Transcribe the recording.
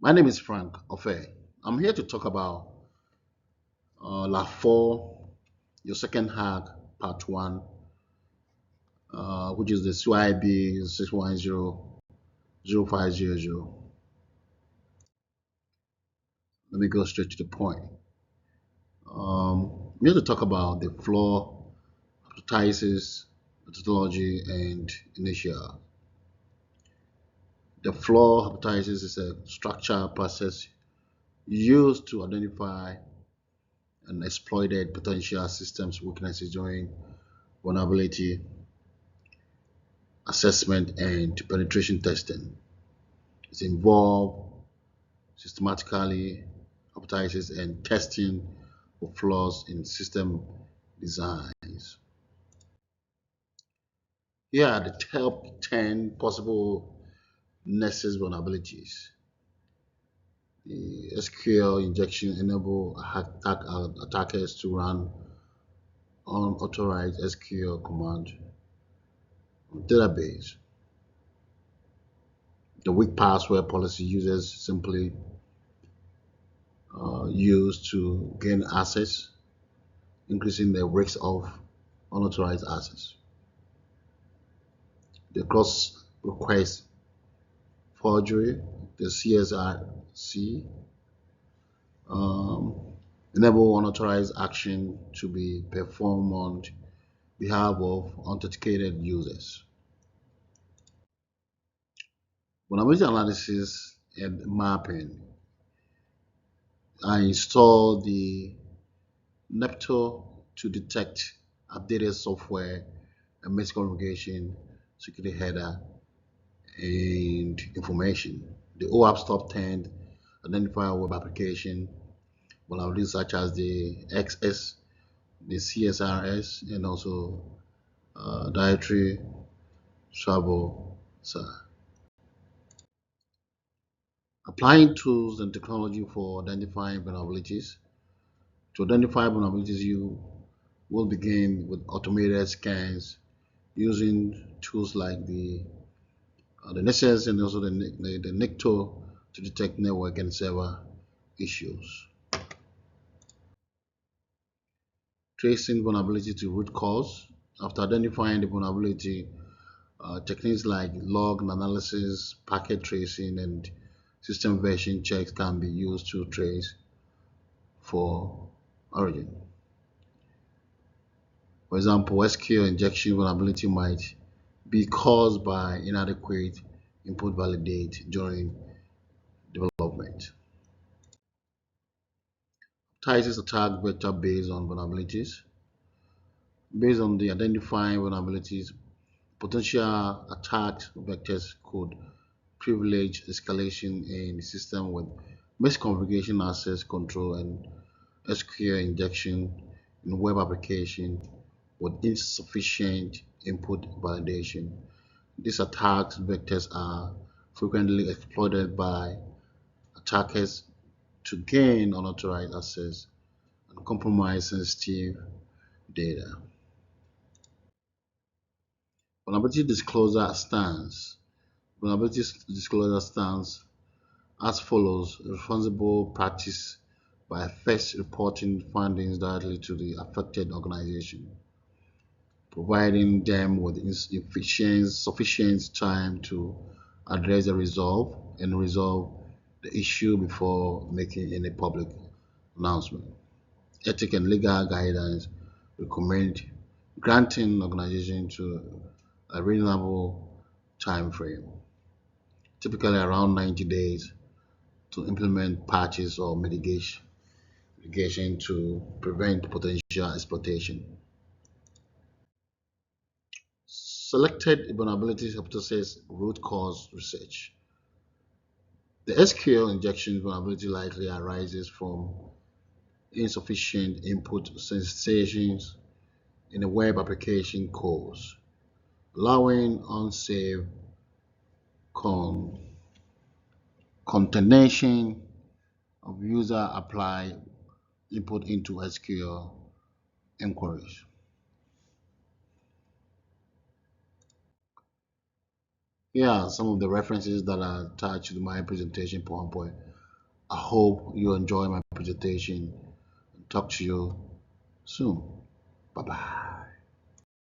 My name is Frank Ofe. I'm here to talk about Lab 4, your second hack, part 1, which is the CYB 6100500. Let me go straight to the point. I'm here to talk about the floor, hypothesis, methodology, and initial. The floor hypothesis is a structured process used to identify and exploited potential systems weaknesses during vulnerability assessment and penetration testing. It involves systematically hypothesis and testing for flaws in system designs. Here are the top 10 possible Nexus vulnerabilities. The SQL injection enable attackers to run unauthorized SQL command on database. The weak password policy users simply use to gain access, increasing the risk of unauthorized access. The cross request forgery, the CSRC, um, enable unauthorized action to be performed on behalf of authenticated users. Vulnerability analysis and mapping. I installed the Nepto to detect updated software and misconfiguration, security header, and information. The OAuth top 10 identify web application vulnerabilities such as the XS, the CSRS, and also dietary travel. So, applying tools and technology for identifying vulnerabilities. To identify vulnerabilities, you will begin with automated scans using tools like the Nexus and also the NICTO to detect network and server issues. Tracing vulnerability to root cause. After identifying the vulnerability, techniques like log analysis, packet tracing, and system version checks can be used to trace for origin. For example, SQL injection vulnerability might be caused by inadequate input validate during development. Titus attack vector based on vulnerabilities. Based on the identifying vulnerabilities, potential attack vectors could privilege escalation in the system with misconfiguration access control and SQL injection in web application with insufficient input validation. These attack vectors are frequently exploited by attackers to gain unauthorized access and compromise sensitive data. Vulnerability disclosure stance. Vulnerability disclosure stance as follows: responsible practice by first reporting findings directly to the affected organization, providing them with sufficient time to address the resolve the issue before making any public announcement. Ethic and legal guidance recommend granting organization to a reasonable time frame, typically around 90 days, to implement patches or mitigation to prevent potential exploitation. Selected vulnerabilities hypothesis root cause research. The SQL injection vulnerability likely arises from insufficient input sensitizations in the web application cores, allowing unsafe con concatenation of user apply input into SQL inquiries. Here are some of the references that are attached to my presentation PowerPoint. I hope you enjoy my presentation. Talk to you soon. Bye bye.